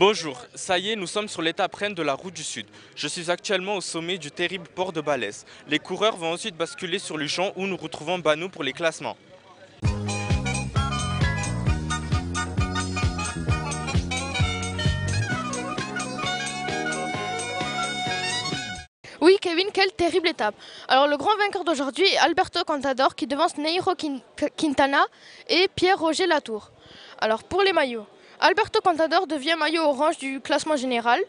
Bonjour, ça y est, nous sommes sur l'étape reine de la route du Sud. Je suis actuellement au sommet du terrible port de Balès. Les coureurs vont ensuite basculer sur Luchon où nous retrouvons Banou pour les classements. Oui, Kevin, quelle terrible étape. Alors, le grand vainqueur d'aujourd'hui est Alberto Contador qui devance Nairo Quintana et Pierre-Roger Latour. Alors, pour les maillots, Alberto Contador devient maillot orange du classement général.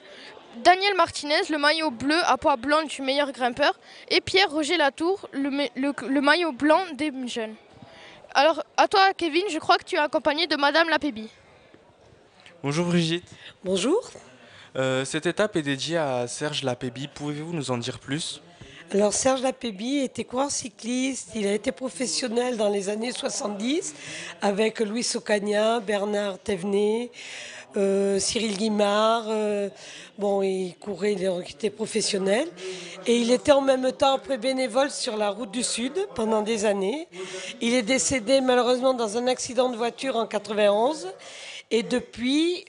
Daniel Martinez, le maillot bleu à pois blanc du meilleur grimpeur. Et Pierre-Roger Latour, le maillot blanc des jeunes. Alors, à toi, Kevin, je crois que tu es accompagné de Madame Lapébi. Bonjour Brigitte. Bonjour. Cette étape est dédiée à Serge Lapébi. Pouvez-vous nous en dire plus? Alors Serge Lapébi était coureur cycliste, il a été professionnel dans les années 70 avec Louis Ocaña, Bernard Thévenet, Cyril Guimard. Il courait, il était professionnel. Et il était en même temps après bénévole sur la route du Sud pendant des années. Il est décédé malheureusement dans un accident de voiture en 91. Et depuis,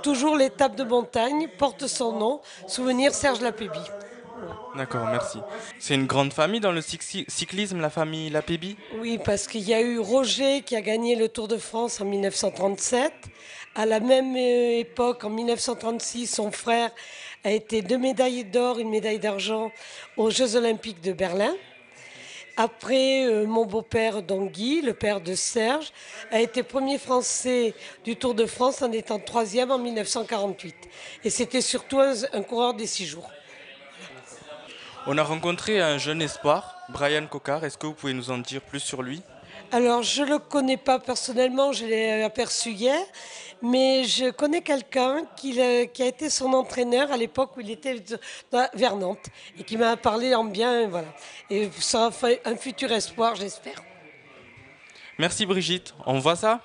toujours l'étape de montagne porte son nom, souvenir Serge Lapébi. D'accord, merci. C'est une grande famille dans le cyclisme, la famille Lapébi? Oui, parce qu'il y a eu Roger qui a gagné le Tour de France en 1937. À la même époque, en 1936, son frère a été 2 médailles d'or, 1 médaille d'argent aux Jeux Olympiques de Berlin. Après, mon beau-père, donc Guy, le père de Serge, a été premier Français du Tour de France en étant 3e en 1948. Et c'était surtout un coureur des 6 jours. On a rencontré un jeune espoir, Brian Cocard. Est-ce que vous pouvez nous en dire plus sur lui? Alors, je ne le connais pas personnellement, je l'ai aperçu hier, mais je connais quelqu'un qui a été son entraîneur à l'époque où il était vers Nantes et qui m'a parlé en bien, voilà. Et ça sera un futur espoir, j'espère. Merci Brigitte, on voit ça?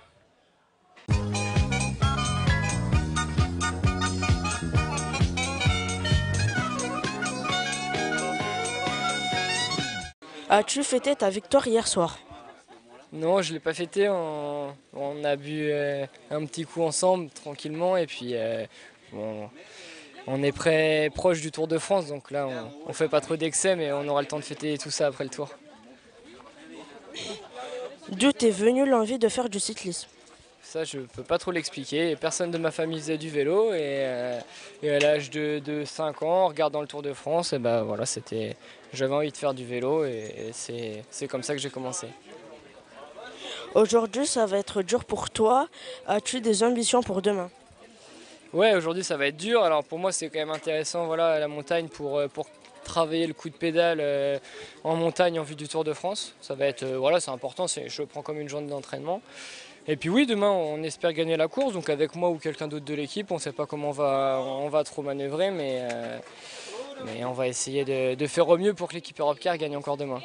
As-tu fêté ta victoire hier soir? Non, je ne l'ai pas fêté. On a bu un petit coup ensemble, tranquillement. Et puis, on est proche du Tour de France. Donc là, on ne fait pas trop d'excès, mais on aura le temps de fêter tout ça après le Tour. D'où t'es venue l'envie de faire du cyclisme? Ça, je ne peux pas trop l'expliquer. Personne de ma famille faisait du vélo. Et à l'âge de 5 ans, en regardant le Tour de France, et ben, voilà, j'avais envie de faire du vélo. Et c'est comme ça que j'ai commencé. Aujourd'hui, ça va être dur pour toi. As-tu des ambitions pour demain? Ouais, aujourd'hui ça va être dur. Alors pour moi c'est quand même intéressant, voilà, la montagne pour travailler le coup de pédale en montagne en vue du Tour de France. Ça va être, voilà, c'est important, je le prends comme une journée d'entraînement. Et puis oui, demain on espère gagner la course, donc avec moi ou quelqu'un d'autre de l'équipe. On ne sait pas comment on va trop manœuvrer, mais on va essayer de faire au mieux pour que l'équipe Europcar gagne encore demain.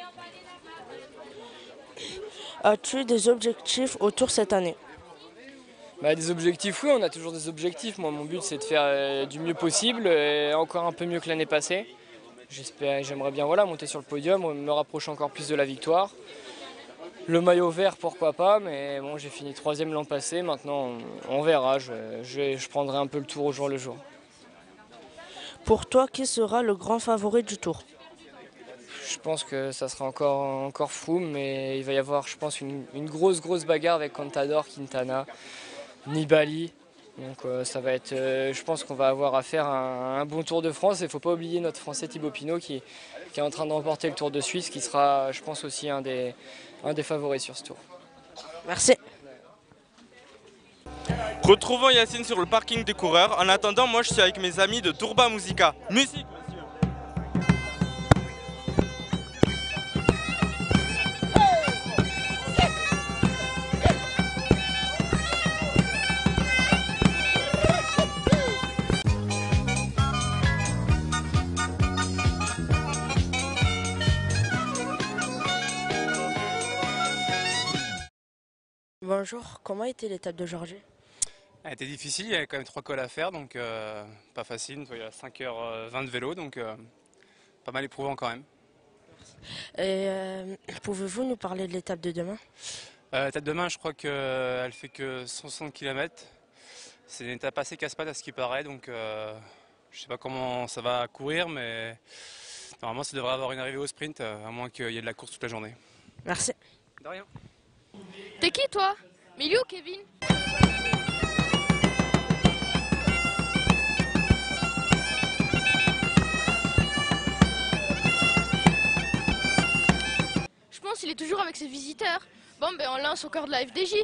As-tu des objectifs autour cette année? Des objectifs, oui, on a toujours des objectifs. Moi, mon but, c'est de faire du mieux possible, encore un peu mieux que l'année passée. J'aimerais bien, voilà, monter sur le podium, me rapprocher encore plus de la victoire. Le maillot vert, pourquoi pas, mais bon, j'ai fini 3e l'an passé. Maintenant, on verra. Je prendrai un peu le tour au jour le jour. Pour toi, qui sera le grand favori du Tour? Je pense que ça sera encore fou, mais il va y avoir, je pense, une grosse bagarre avec Contador, Quintana, Nibali. Donc ça va être, je pense qu'on va avoir à faire un bon Tour de France. Il ne faut pas oublier notre Français Thibaut Pinot qui est en train de remporter le Tour de Suisse, qui sera, je pense, aussi un des favoris sur ce Tour. Merci. Retrouvons Yacine sur le parking des coureurs. En attendant, moi je suis avec mes amis de Turba Musica. Musique! Bonjour, comment était l'étape d'aujourd'hui? Elle était difficile, il y avait quand même 3 cols à faire, donc pas facile. Il y a 5h20 de vélo, donc pas mal éprouvant quand même. Et pouvez-vous nous parler de l'étape de demain? L'étape de demain, je crois qu'elle fait que 160 km. C'est une étape assez casse-pattes à ce qui paraît, donc je sais pas comment ça va courir, mais normalement ça devrait avoir une arrivée au sprint, à moins qu'il y ait de la course toute la journée. Merci. De rien. T'es qui toi? Mais il est où Kevin? Je pense qu'il est toujours avec ses visiteurs. Bon ben on lance au cœur de la FDJ.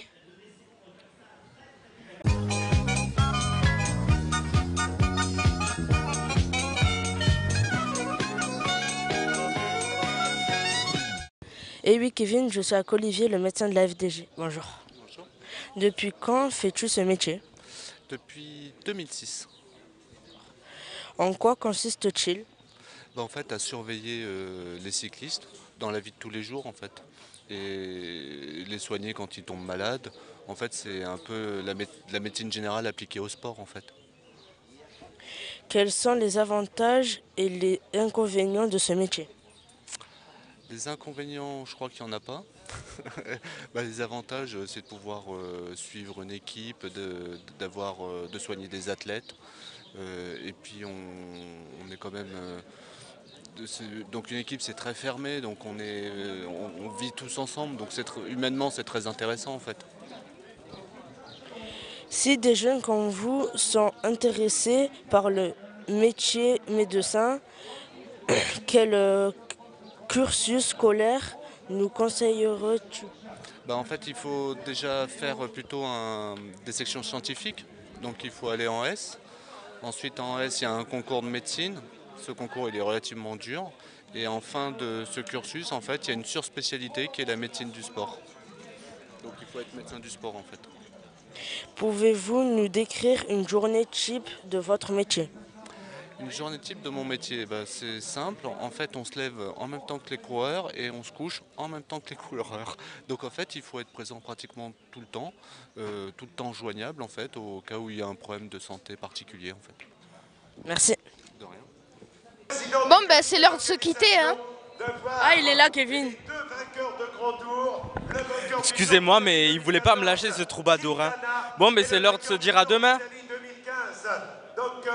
Eh oui, Kevin, je suis avec Olivier, le médecin de la FDJ. Bonjour. Bonjour. Depuis quand fais-tu ce métier? Depuis 2006. En quoi consiste-t-il? En fait, à surveiller les cyclistes dans la vie de tous les jours, en fait, et les soigner quand ils tombent malades. En fait, c'est un peu la médecine générale appliquée au sport, en fait. Quels sont les avantages et les inconvénients de ce métier? Les inconvénients, je crois qu'il n'y en a pas. Les avantages, c'est de pouvoir suivre une équipe, de soigner des athlètes. Et puis on est quand même. Donc une équipe, c'est très fermé, donc on vit tous ensemble, donc humainement c'est très intéressant en fait. Si des jeunes comme vous sont intéressés par le métier médecin, quel cursus scolaire nous conseillerais-tu? En fait, il faut déjà faire plutôt des sections scientifiques, donc il faut aller en S. Ensuite, en S, il y a un concours de médecine. Ce concours, il est relativement dur. Et en fin de ce cursus, en fait, il y a une surspécialité qui est la médecine du sport. Donc il faut être médecin du sport, en fait. Pouvez-vous nous décrire une journée type de votre métier? Une journée type de mon métier, c'est simple. En fait, on se lève en même temps que les coureurs et on se couche en même temps que les coureurs. Donc en fait, il faut être présent pratiquement tout le temps joignable en fait, au cas où il y a un problème de santé particulier en fait. Merci. De rien. Bon ben c'est l'heure de se quitter hein. Ah, il est là, Kevin. Excusez-moi, mais il voulait pas me lâcher ce troubadour. Hein. Bon, mais c'est l'heure de se dire à demain. Donc,